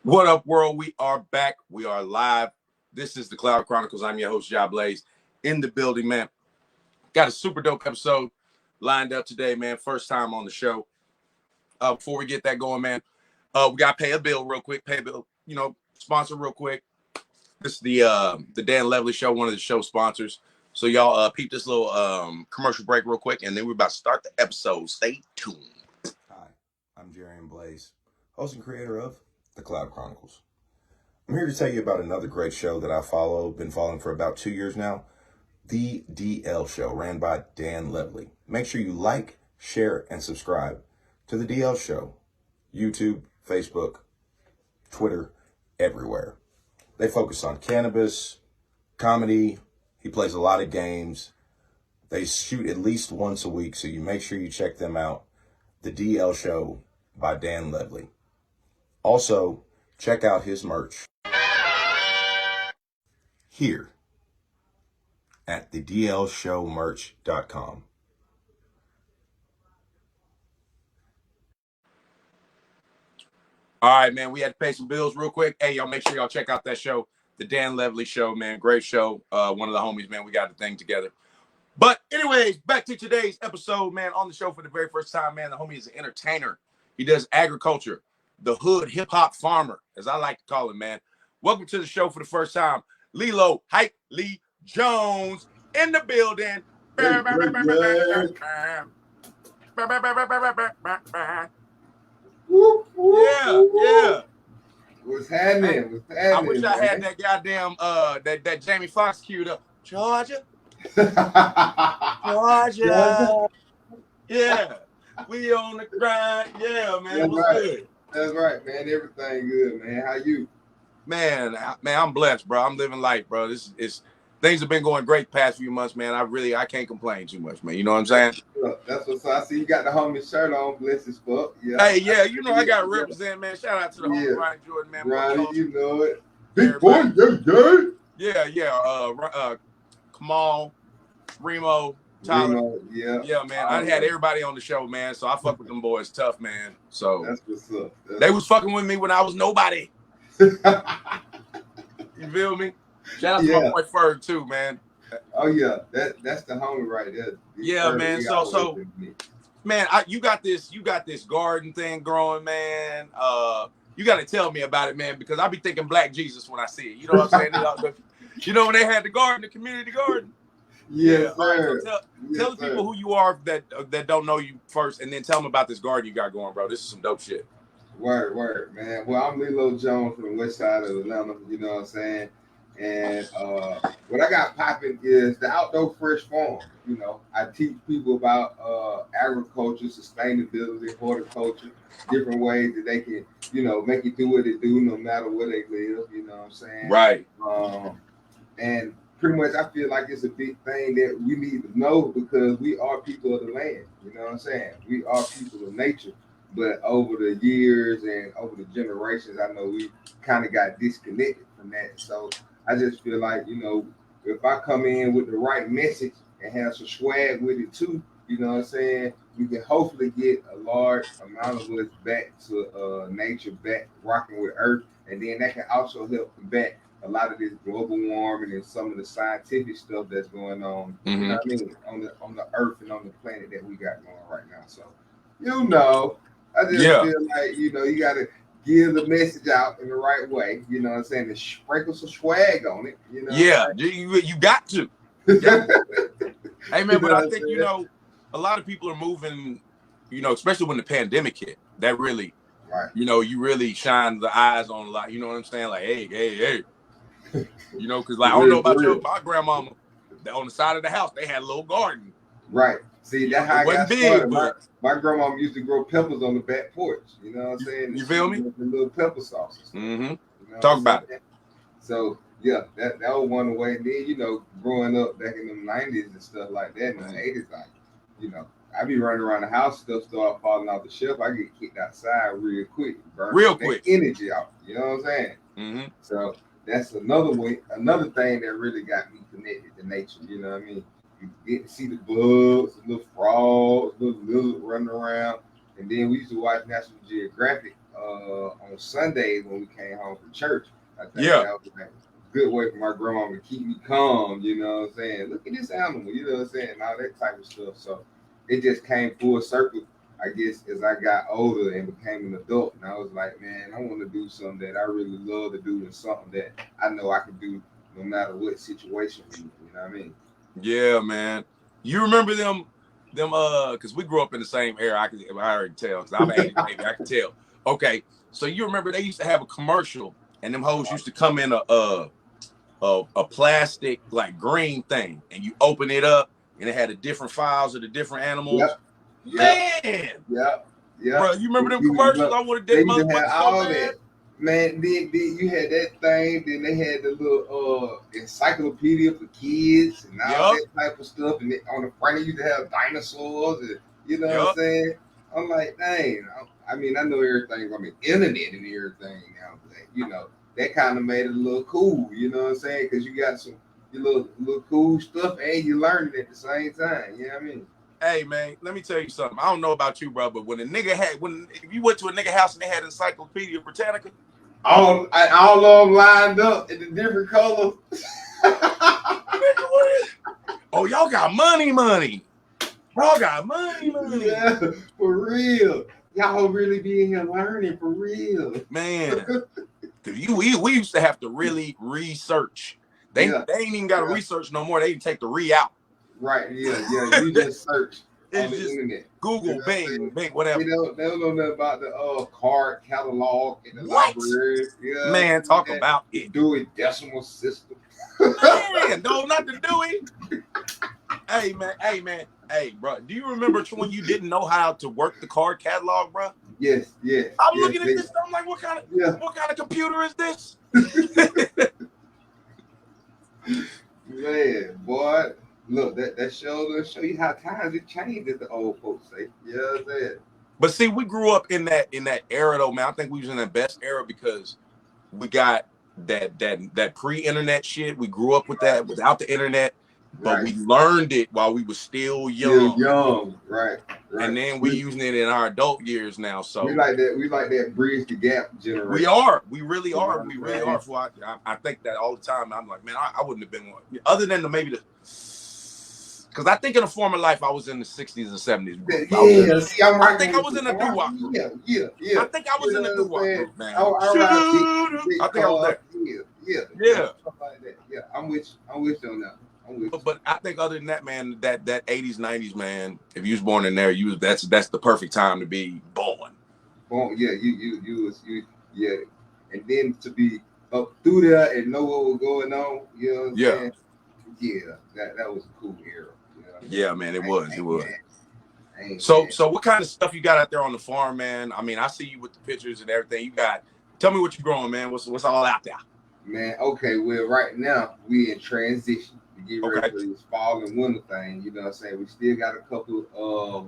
What up, world? We are back. We are live. This is the Cloud Chronicles. I'm your host, Blaze, in the building, man. Got a super dope episode lined up today, man. First time on the show. Before we get that going, man, we got to pay a bill real quick. Pay a bill, sponsor real quick. This is the Dan Levely Show, one of the show sponsors. So y'all peep this little commercial break real quick, and then we're about to start the episode. Stay tuned. Hi, I'm Blaze, host and creator of the Cloud Chronicles. I'm here to tell you about another great show that I been following for about 2 years now, the DL Show, ran by Dan Levely. Make sure you like, share, and subscribe to the DL Show. YouTube, Facebook, Twitter, everywhere. They focus on cannabis, comedy. He plays a lot of games. They shoot at least once a week, so you make sure you check them out. The DL Show by Dan Levely. Also, check out his merch here at thedlshowmerch.com. All right, man, we had to pay some bills real quick. Hey, y'all, make sure y'all check out that show, the Dan Levely Show, man. Great show. One of the homies, man. We got the thing together. But anyways, back to today's episode, man. On the show for the very first time, man, the homie is an entertainer. He does agriculture, the hood hip-hop farmer, as I like to call him, man. Welcome to the show for the first time. Lelo, Hype Lee Jones in the building. Yeah. What's happening? I wish I had that goddamn that Jamie Foxx queued up. Georgia. Georgia. Yeah. We on the grind. Yeah, man. What's good? That's right, man. Everything good, man. How you? Man, I'm blessed, bro. I'm living life, bro. This is things have been going great past few months, man. I can't complain too much, man. You know what I'm saying? That's what's I see. You got the homie shirt on, blessed as fuck. Yeah. Hey, yeah, I got to represent, man. Shout out to the homie Ryan Jordan, man. Ryan, you know it. Big boy, yeah. Kamal, Remo, Tyler. Yeah, man. I had everybody on the show, man. So I fuck with them boys tough, man. So that's what's up. They was fucking with me when I was nobody. You feel me? Shout out to my boy Ferg too, man. Oh yeah, that's the homie right there. Yeah, man. So man, you got this garden thing growing, man. You got to tell me about it, man, because I be thinking Black Jesus when I see it. You know what I'm saying? When they had the garden, the community garden. Yeah. Right, so tell the people who you are that don't know you first, and then tell them about this garden you got going, bro. This is some dope shit. Word, man. Well, I'm Lelo Jones from the west side of Atlanta, you know what I'm saying? And what I got popping is the Outdoor Fresh Farm. You know, I teach people about agriculture, sustainability, horticulture, different ways that they can, make it do what they do no matter where they live, you know what I'm saying? Right. And pretty much I feel like it's a big thing that we need to know because we are people of the land, you know what I'm saying? We are people of nature. But over the years and over the generations, I know we kind of got disconnected from that. So I just feel like, if I come in with the right message and have some swag with it too, you know what I'm saying, we can hopefully get a large amount of us back to nature, back rocking with Earth. And then that can also help combat a lot of this global warming and some of the scientific stuff that's going on, you know what I mean, on the Earth and on the planet that we got going right now. So, I just feel like, you got to give the message out in the right way, you know what I'm saying, and sprinkle some swag on it, you know. Yeah, you got to. Hey, man, but I think, a lot of people are moving, especially when the pandemic hit, that really, you really shine the eyes on a lot, you know what I'm saying? Like, hey. Because like, I don't know about my grandmama, on the side of the house, they had a little garden. Right. See, that's how I got started. My grandma used to grow peppers on the back porch. You know what I'm saying? You feel me? The little pepper sauces. Talk about it. So, yeah, that was one way. And then, growing up back in the 90s and stuff like that, in the 80s, like, I be running around the house, stuff start falling off the shelf. I get kicked outside real quick. Energy out. You know what I'm saying? So that's another thing that really got me connected to nature. You know what I mean? You get to see the bugs, the little frogs, little lizards running around. And then we used to watch National Geographic on Sundays when we came home from church. I think Yeah. that was like a good way for my grandma to keep me calm, you know what I'm saying? Look at this animal, you know what I'm saying? And all that type of stuff. So it just came full circle, I guess, as I got older and became an adult. And I was like, man, I want to do something that I really love to do and something that I know I can do no matter what situation we in, you know what I mean? Yeah, man. You remember them because we grew up in the same era. I already tell because I'm an 80s baby. I can tell. Okay, so you remember they used to have a commercial, and them hoes used to come in a plastic like green thing, and you open it up, and it had the different files of the different animals. Yep. Man, Yep. bro, you remember them commercials? I wanted They that used to have motherfucker so all bad. that. Man, then you had that thing, then they had the little encyclopedia for kids and all Yup. that type of stuff. And on the front, you used to have dinosaurs, and you know what I'm Yup. saying? I'm like, dang. I mean, I know everything on the internet and everything now, but you know, that kind of made it a little cool, you know what I'm saying? Because you got some your little cool stuff and you learning at the same time. You know what I mean? Hey man, let me tell you something. I don't know about you, bro, but when if you went to a nigga house and they had Encyclopedia Britannica, All of them lined up in the different colors. oh, y'all got money. Y'all got money. Yeah, for real. Y'all really be in here learning for real. Man, we used to have to really research. They Yeah. ain't even got to research no more. They can take the re out. Right, yeah. You just search on It's the just internet. Google, You know Bing, whatever. they don't know nothing about the card catalog in the What? library. Yeah, Man, talk about the it. Dewey Decimal System. Man, no, not the Dewey. Hey, man. Hey, bro, do you remember when you didn't know how to work the card catalog, bro? Yes. I'm looking at this. I'm like, what kind of computer is this? Man, boy, look, that show you how times it changed, as the old folks say. You know what I'm saying? But see, we grew up in that era, though, man. I think we was in the best era because we got that pre-internet shit. We grew up with that without the internet, but we learned it while we were still young. Right. And then we using it in our adult years now. So we like that bridge the gap generation. We really are. So I think that all the time. I'm like, man, I wouldn't have been one. Other than because I think in a former life I was in the 60s and 70s group. I think I was in a doo-wop group. Yeah. I think I was in a doo-wop group, man. I think I was there. Yeah. Stuff like that. Yeah, I'm with you on that. But I think other than that, man, that 80s, 90s, man, if you was born in there, that's the perfect time to be born. Yeah, you yeah. And then to be up through there and know what was going on, you know what I'm saying? Yeah, that was a cool era. You know yeah, man, it was. So what kind of stuff you got out there on the farm, man? I mean, I see you with the pictures and everything. Tell me what you're growing, man. What's all out there? Man, okay, well, right now we in transition to get ready for this fall and winter thing. You know what I'm saying? We still got a couple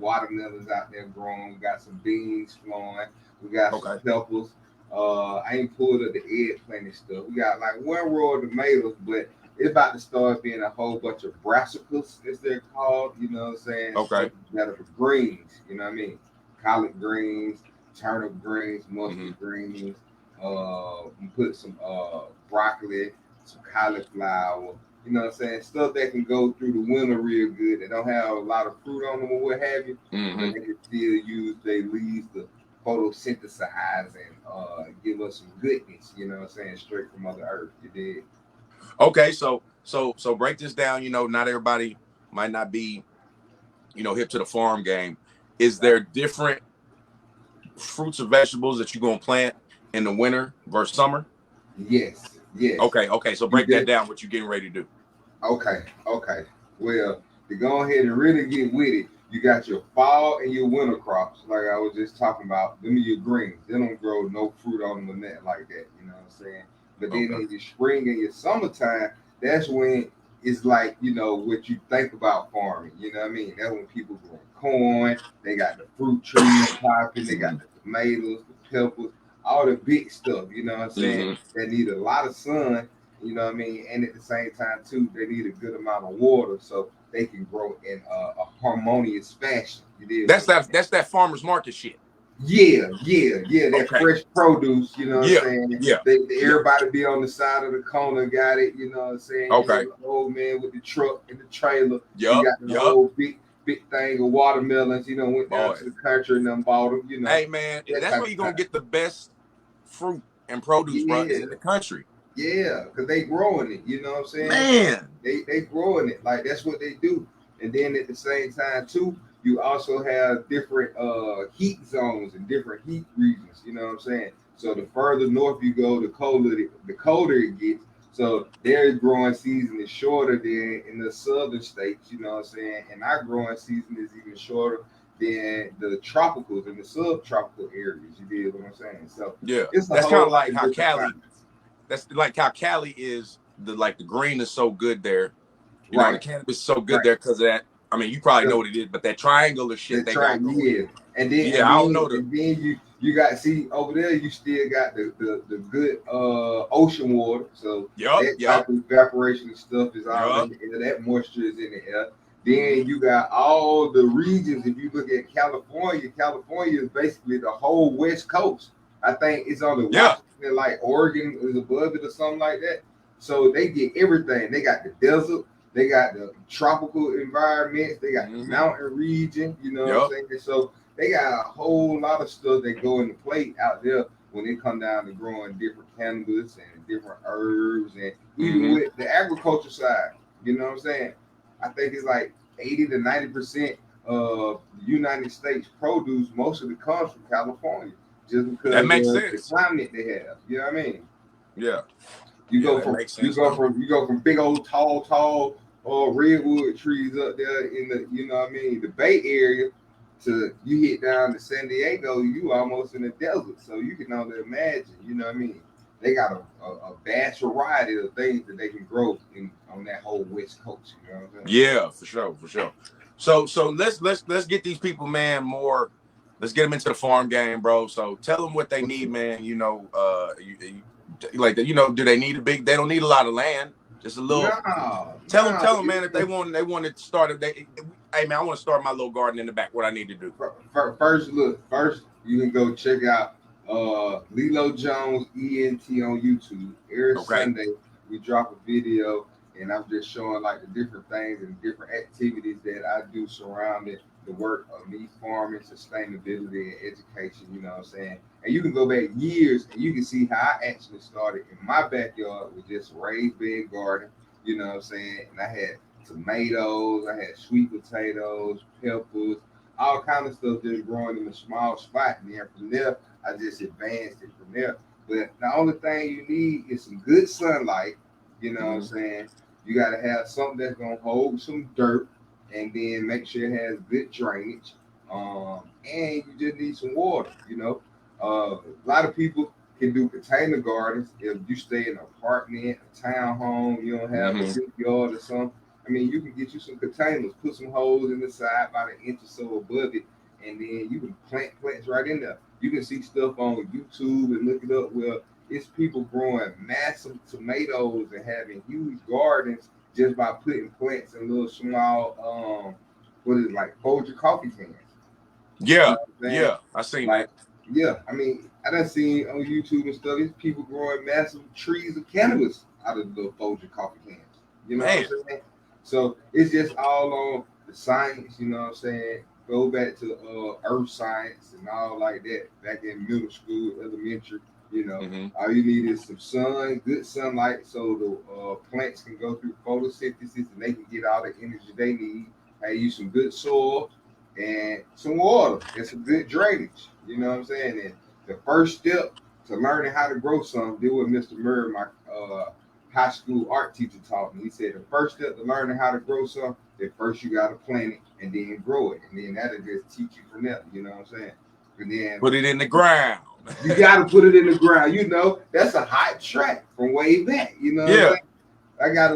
watermelons out there growing. We got some beans flowing. We got some peppers. I ain't pulled up the eggplant and stuff. We got like one row of tomatoes, but it's about to start being a whole bunch of brassicas, as they're called. You know what I'm saying? Okay. That are for greens. You know what I mean? Collard greens, turnip greens, mustard greens. We put some broccoli, some cauliflower, you know what I'm saying? Stuff that can go through the winter real good. They don't have a lot of fruit on them or what have you, but they can still use their leaves to photosynthesize and give us some goodness, you know what I'm saying, straight from Mother Earth. You did. Okay, so break this down. You know, not everybody might not be, hip to the farm game. Is there different fruits or vegetables that you're gonna plant in the winter versus summer? Yes. Okay. So break that down. What you getting ready to do? Okay. Well, to go ahead and really get with it, you got your fall and your winter crops, like I was just talking about. Them are your greens. They don't grow no fruit on them or nothing like that. You know what I'm saying? But then in your spring and your summertime, that's when it's like, what you think about farming. You know what I mean? That's when people grow corn. They got the fruit trees popping. They got the tomatoes, the peppers, all the big stuff. You know what I'm saying? That need a lot of sun. You know what I mean? And at the same time, too, they need a good amount of water so they can grow in a harmonious fashion. That's that farmer's market shit. That Okay. fresh produce, you know what I'm Yeah. saying? Yeah. Everybody be on the side of the corner, got it, you know what I'm saying? And Okay. then the old man with the truck and the trailer, he Yup. got the Yup. whole big thing of watermelons, you know, went down Boy. to the country and then bought them, you know. Hey man, and That that's type where of you're gonna time. get the best fruit and produce, bro, is in the country. Yeah, because they growing it, you know what I'm saying? Man. They growing it. Like that's what they do. And then at the same time too, you also have different heat zones and different heat regions, you know what I'm saying? So the further north you go, the colder it gets. So their growing season is shorter than in the southern states, you know what I'm saying? And our growing season is even shorter than the tropicals and the subtropical areas. You get what I'm saying? So Yeah. it's a That's kind whole of lot like of how different Cali. climates. That's like how Cali is the green is so good there. You know, the Right. cannabis is so good Right. there because of that. I mean, you probably know what it is, but that triangular shit The they got track, going. yeah. And then Yeah, I don't know the. and then you got see over there you still got the good ocean water. So Yup. that Yup. type of evaporation and stuff is all Yup. in the air. That moisture is in the air. Then you got all the regions. If you look at California, California is basically the whole West Coast. I think it's on the Yeah. Washington, like Oregon is above it or something like that. So they get everything. They got the desert. They got the tropical environments. They got the mountain region. You know what I'm saying? So they got a whole lot of stuff that go into play out there when it come down to growing different cannabis and different herbs and even with the agriculture side. You know what I'm saying? I think it's like 80 to 90% of the United States produce, most of it comes from California, just because That makes of the sense. climate they have. You know what I mean? Yeah. You Yeah, go that from makes you sense, go though. from you go from big old tall redwood trees up there in the, you know what I mean, the Bay Area, to you hit down to San Diego, you almost in the desert. So you can only imagine, you know what I mean? They got a vast variety of things that they can grow on that whole West Coast. You know what I'm saying? Yeah, for sure, for sure. So let's get these people, man, more. Let's get them into the farm game, bro. So tell them what they need, man. You know, like you know, do they need a big? They don't need a lot of land, just a little. No, Tell them, man, if they want to start. If they, hey, man, I want to start my little garden in the back. What I need to do? First you can go check out Lelo Jones ENT on YouTube. Every Sunday we drop a video, and I'm just showing like the different things and different activities that I do surrounding the work of me farming, sustainability, and education. You know what I'm saying? And you can go back years and you can see how I actually started in my backyard with just raised bed garden. You know what I'm saying? And I had tomatoes, I had sweet potatoes, peppers, all kind of stuff just growing in a small spot. And then from there, I just advanced it from there. But the only thing you need is some good sunlight. You know what I'm saying? You got to have something that's going to hold some dirt, and then make sure it has good drainage. And you just need some water, you know. A lot of people can do container gardens if you stay in an apartment, a townhome, you don't have a big yard or something. I mean, you can get you some containers, put some holes in the side about an inch or so above it, and then you can plant plants right in there. You can see stuff on YouTube and look it up where it's people growing massive tomatoes and having huge gardens just by putting plants in little small, what is it, like Folger coffee cans. Yeah, You know yeah, I seen like, that. yeah, I mean, I done seen on YouTube and stuff, it's people growing massive trees of cannabis out of the little Folger coffee cans. You know what I'm saying? So it's just all on the science, you know what I'm saying? Go back to earth science and all like that back in middle school, elementary. You know, all you need is some sun, good sunlight, so the plants can go through photosynthesis and they can get all the energy they need. Have you some good soil and some water and some good drainage. You know what I'm saying? And the first step to learning how to grow something, did what Mr. Murray, my high school art teacher, taught me. He said the first step to learning how to grow something, that first you got to plant it and then grow it, and then that'll just teach you from there. You know what I'm saying? And then put it in the ground. You got to put it in the ground. You know, that's a hot track from way back. You know what I'm saying? I got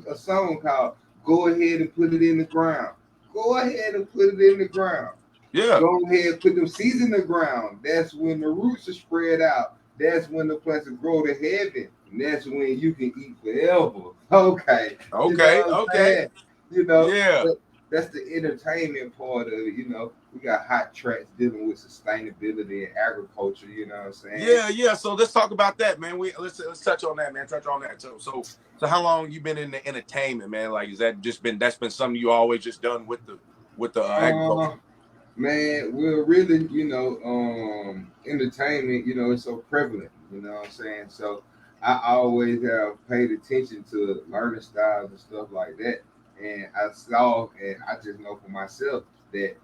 a song called "Go Ahead and Put It in the Ground." Go ahead and put it in the ground. Yeah. Go ahead and put them seeds in the ground. That's when the roots are spread out. That's when the plants will grow to heaven. And that's when you can eat forever. Okay. Okay. You know, yeah. that's the entertainment part of it. You know, we got hot tracks dealing with sustainability and agriculture. You know what I'm saying? Yeah. So let's talk about that, man. Let's touch on that, man. Touch on that. So how long you been in the entertainment, man? Like, is that just been something you always just done with the agriculture? Man, we're really, entertainment, it's so prevalent, you know what I'm saying? So I always have paid attention to learning styles and stuff like that. And I saw, and I just know for myself that,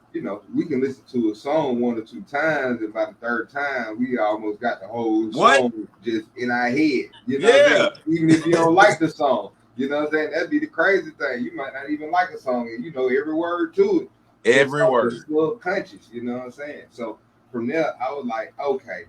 we can listen to a song one or two times, and by the third time, we almost got the whole What? song just in our head, you know what I'm Yeah. saying? Even if you don't like the song, you know what I'm saying? That'd be the crazy thing. You might not even like a song, and you know every word to it. Every word. Subconscious, you know what I'm saying? So from there, I was like, okay,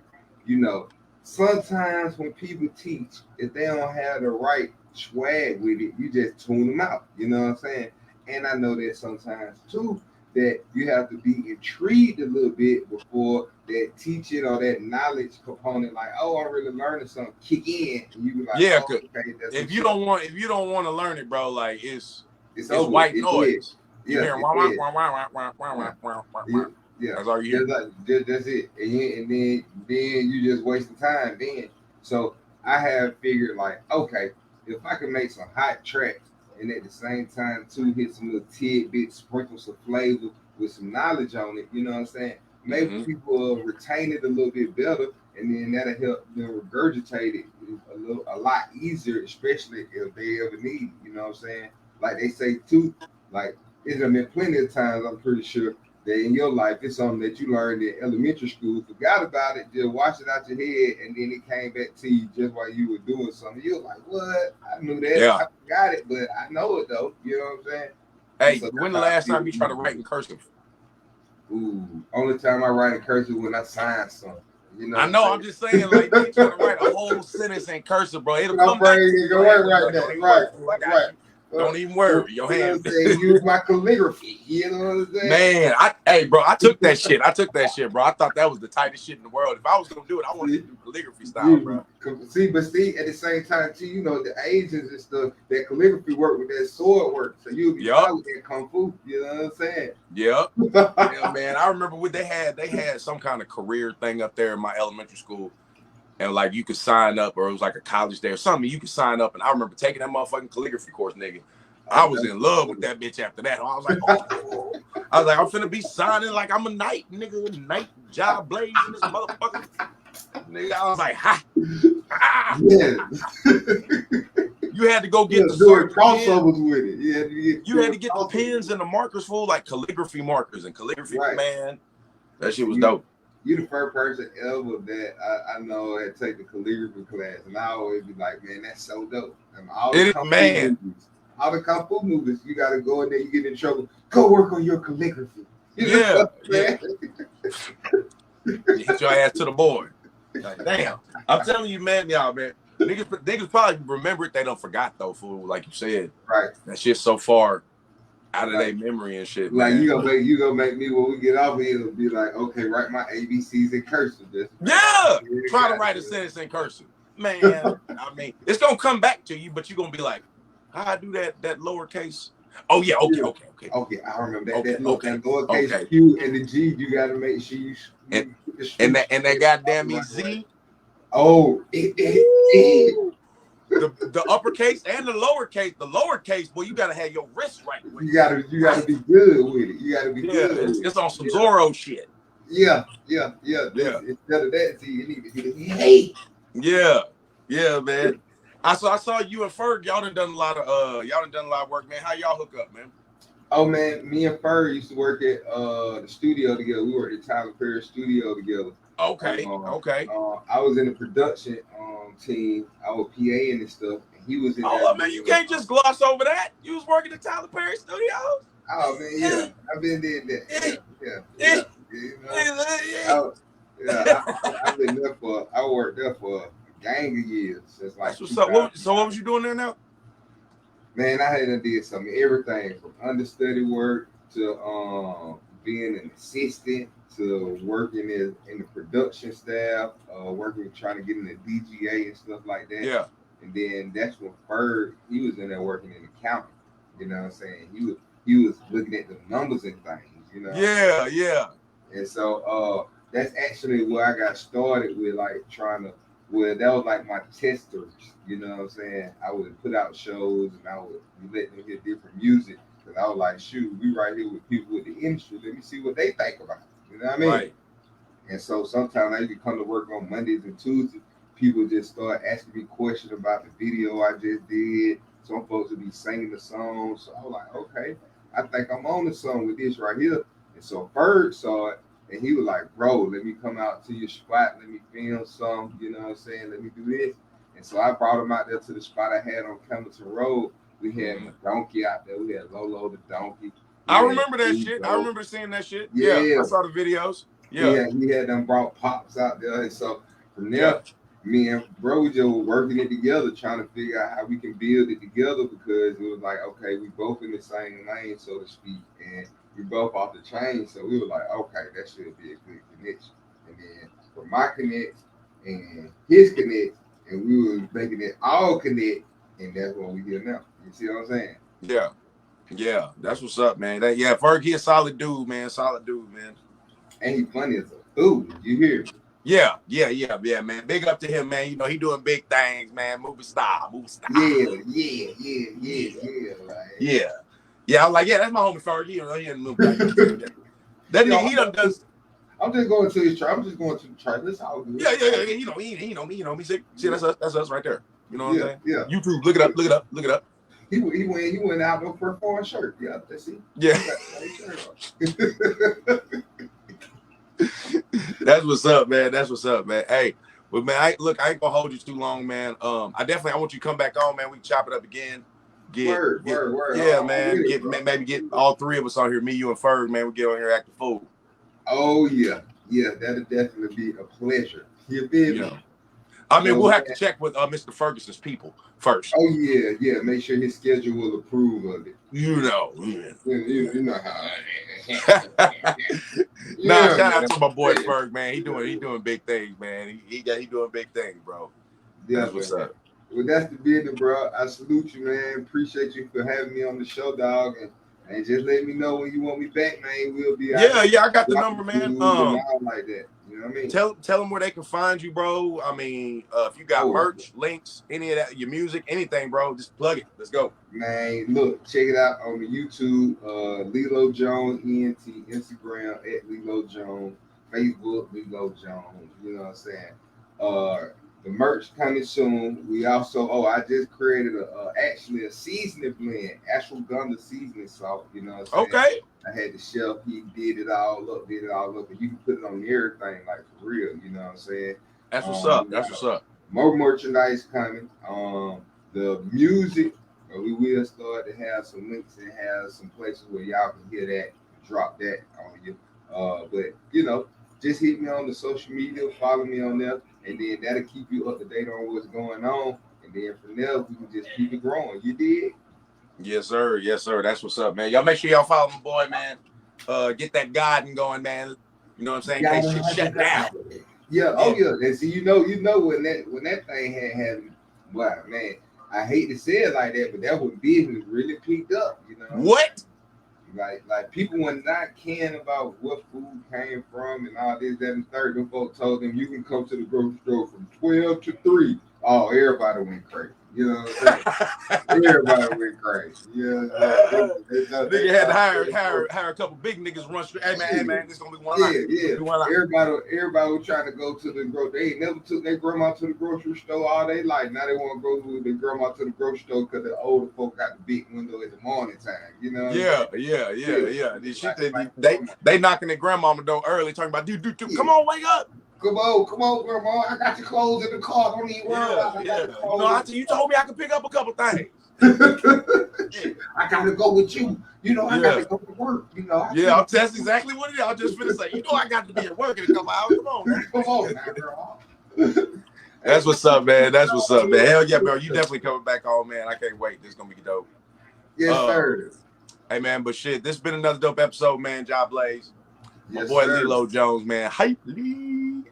sometimes when people teach, if they don't have the right swag with it, you just tune them out, you know what I'm saying? And I know that sometimes too, that you have to be intrigued a little bit before that teaching or that knowledge component, like, oh, I'm really learning something, kick in, and you be like, Yeah, oh, okay, that's if you don't want to learn it, bro, like it's over. white It's noise. dead. You hear wah, wah, wah, wah, wah, wah, wah, wah, wah. Yeah, that's all you hear. That's it. And then you just wasting time. Then, so I have figured like, okay, if I can make some hot tracks and at the same time too hit some little tidbits, sprinkle some flavor with some knowledge on it. You know what I'm saying? Maybe people will retain it a little bit better, and then that'll help them regurgitate it a lot easier, especially if they ever need it. You know what I'm saying? Like they say too, like. There's been plenty of times, I'm pretty sure, that in your life, it's something that you learned in elementary school, forgot about it, just washed it out your head, and then it came back to you just while you were doing something. You were like, what? I knew that. Yeah. I forgot it, but I know it, though. You know what I'm saying? Hey, So when the last time you tried to write in cursive? Only time I write in cursive when I sign something. You know I know. I'm just saying, like, you trying to write a whole sentence in cursive, bro. It'll come back to you. Right. Don't even worry. Your hand. Use my calligraphy. You know what I'm saying? Man, I took that shit. Bro. I thought that was the tightest shit in the world. If I was gonna do it, I wanted to do calligraphy style, bro. See, at the same time, too, the Asians and stuff, that calligraphy work with that sword work. So you'll be with that kung fu. You know what I'm saying? Yep. Yeah, man. I remember they had some kind of career thing up there in my elementary school. And like you could sign up, or it was like a college day or something. You could sign up, and I remember taking that motherfucking calligraphy course, nigga. I was in love with that bitch after that. I was like, I'm finna be signing like I'm a knight, nigga. Knight job blazing this motherfucker. Nigga, I was like, ha. Yeah. You had to go get the crossovers with it. You had to get the pens and the markers full, like calligraphy markers and calligraphy, man. That shit was dope. You're the first person ever that I know had taken calligraphy class, and I always be like, man, that's so dope. And all the kung fu movies, you got to go in there, you get in trouble, go work on your calligraphy. Yeah. You hit your ass to the board. Like, damn. I'm telling you, man, niggas probably remember it. They don't forgot, though, fool, like you said. Right. That shit's so far out of their memory and shit, like, man. You gonna make me, when we get off here, it'll be like, okay, write my ABCs in cursive. Try to write a sentence in cursive. Man, I mean, it's gonna come back to you, but you're gonna be like, how I do that lowercase? Oh yeah, okay. I remember that. That lowercase Q and the G, you gotta make sure you and that goddamn Z. Oh, the uppercase and the lowercase. The lowercase, boy, you gotta have your wrist right. You gotta be good with it. You gotta be good. It's on some Zorro shit. Yeah. Instead of that, see, you need to get it. Hey. Yeah, man. I saw you and Ferg. Y'all done a lot of work, man. How y'all hook up, man? Oh man, me and Ferg used to work at the studio together. We worked at Tyler Perry studio together. Okay. I was in the production team. I was PA and stuff, and he was in. Oh man, you can't just gloss over that. You was working at Tyler Perry Studios. Oh man, yeah, I've been there. I've been there for. I worked there for a gang of years. Since like. So what was you doing there now? Man, I had did some everything from understudy work to being an assistant to working in the production staff, trying to get in the DGA and stuff like that. Yeah. And then that's when Ferg, he was in there working in accounting. You know what I'm saying? he was looking at the numbers and things, you know. Yeah. And so that's actually where I got started with like trying to. Well, that was like my testers, you know what I'm saying? I would put out shows and I would let them hear different music because I was like, shoot, we right here with people with the industry. Let me see what they think about it. You know what I mean? Right. And so sometimes I used to come to work on Mondays and Tuesdays. People just start asking me questions about the video I just did. Some folks would be singing the song. So I was like, okay, I think I'm on the song with this right here. And so Ferg saw it and he was like, bro, let me come out to your spot. Let me film some, you know what I'm saying? Let me do this. And so I brought him out there to the spot I had on Campbellton Road. We had my donkey out there. We had Lelo the donkey. I remember that shit. I remember seeing that shit. Yeah, I saw the videos. Yeah. He had them brought pops out there. And so from there, me and bro just were working it together, trying to figure out how we can build it together because it was like, okay, we both in the same lane, so to speak, and we both off the chain. So we were like, okay, that should be a good connection. And then for my connects and his connects, and we were making it all connect, and that's what we here now. You see what I'm saying? Yeah, that's what's up, man. Ferg, he a solid dude, man. And he funny as a dude. You hear me? Yeah, man. Big up to him, man. You know, he doing big things, man. Movie star. Yeah. Right. Yeah, I'm like, that's my homie Ferg. You know, he in the movie. That nigga, he done done. I'm just going to his church. I'm just going to the church. That's how good. Yeah. You know me. See, that's us right there. You know what I'm saying? Yeah. YouTube, look it up. He went out there for a foreign shirt. Yeah, that's it. Yeah. That's what's up, man. Hey, but man, I ain't gonna hold you too long, man. I want you to come back on, man. We can chop it up again. Word. Yeah, man. Maybe get all three of us on here, me, you, and Ferg, man. We get on here acting fool. Oh yeah, that'll definitely be a pleasure. You feel me? I mean, we'll have to check with Mr. Ferguson's people first. Oh yeah. Make sure his schedule will approve of it. You know how. Shout out to my boy Ferg, man. He doing big things, man. He doing big things, bro. That's what's up. Well, that's the business, bro. I salute you, man. Appreciate you for having me on the show, dog. And just let me know when you want me back, man. We'll be out. Yeah, I got the number, man. Like that. You know what I mean? Tell them where they can find you, bro. I mean, if you got merch, links, any of that, your music, anything, bro, just plug it. Let's go. Man, look, check it out on the YouTube, Lelo Jones ENT, Instagram at Lelo Jones, Facebook Lelo Jones. You know what I'm saying? The merch coming soon. We also, I just created actually a seasoning blend, ashwagandha seasoning salt. You know what I'm saying? Okay. I had the chef, he did it all up, and you can put it on everything, like for real. You know what I'm saying? That's what's up. More merchandise coming. The music, we will start to have some links and have some places where y'all can hear that, drop that on you. But just hit me on the social media, follow me on there, and then that'll keep you up to date on what's going on. And then from there, we can just keep it growing. You did? Yes, sir. That's what's up, man. Y'all make sure y'all follow my boy, man. Get that garden going, man. You know what I'm saying? In case shit shut down. Yeah. Oh yeah. And see, you know when that thing had happened. Wow, man. I hate to say it like that, but that when business really picked up. You know what? Like people were not caring about what food came from and all this, that, and third. Them folks told them you can come to the grocery store from 12 to 3. Oh, everybody went crazy. You know what I'm saying? Everybody went crazy. Nigga had to hire a couple big niggas run straight. Hey man, this gonna be one line. Yeah. Everybody was trying to go to the grocery. They never took their grandma to the grocery store all day life. Now they want to go with their grandma to the grocery store because the older folk got the big window at the morning time. You know? Yeah. This shit, they knocking their grandmama door early, talking about dude, come on, wake up. Come on, grandma. I got your clothes in the car. Don't even worry about it. You told me I could pick up a couple things. I gotta go with you. I gotta go to work. That's exactly what it is. I was just finna say, I got to be at work in a couple hours. Come on, man. Come on, now, girl. That's what's up, man. Hell yeah, bro. You definitely coming back on, man. I can't wait. This is gonna be dope. Yes, sir. Hey, man, but shit, this has been another dope episode, man. Job Blaze. My Yes, boy sir. Lelo Jones, man. Hype in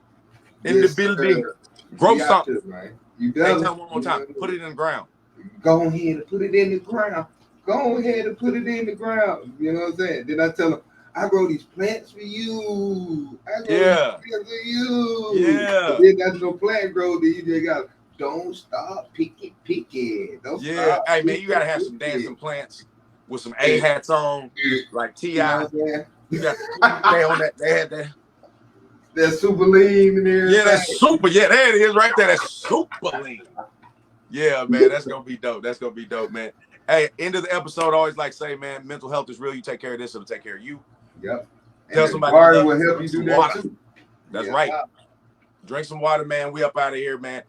the building. Sir. Grow something. Man. You Hey, done tell him one more time. Put it in the ground. Go ahead and put it in the ground. go ahead and put it in the ground. You know what I'm saying? Then I tell them, I grow these plants for you. I grow these plants for you. Yeah. And then that's no plant growth. Then you just got, don't stop picking. Don't stop. Hey man, you gotta have some dancing plants with some A hats on, like Ti. You know what I'm saying? You got they on that. They had that. That's super lean and everything. Yeah, that's super. Yeah, there it is right there. That's super lean. Yeah, man, that's gonna be dope. That's gonna be dope, man. Hey, end of the episode, I always like to say, man, mental health is real. You take care of this, it'll take care of you. Yep. Tell and somebody water will help you do that water. too. That's right. Drink some water, man. We up out of here, man.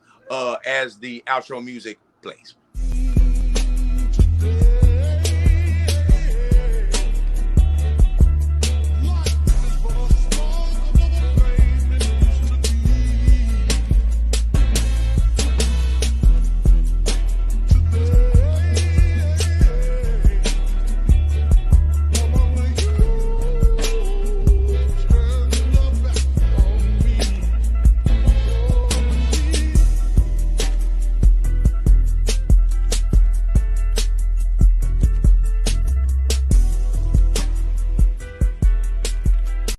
As the outro music plays.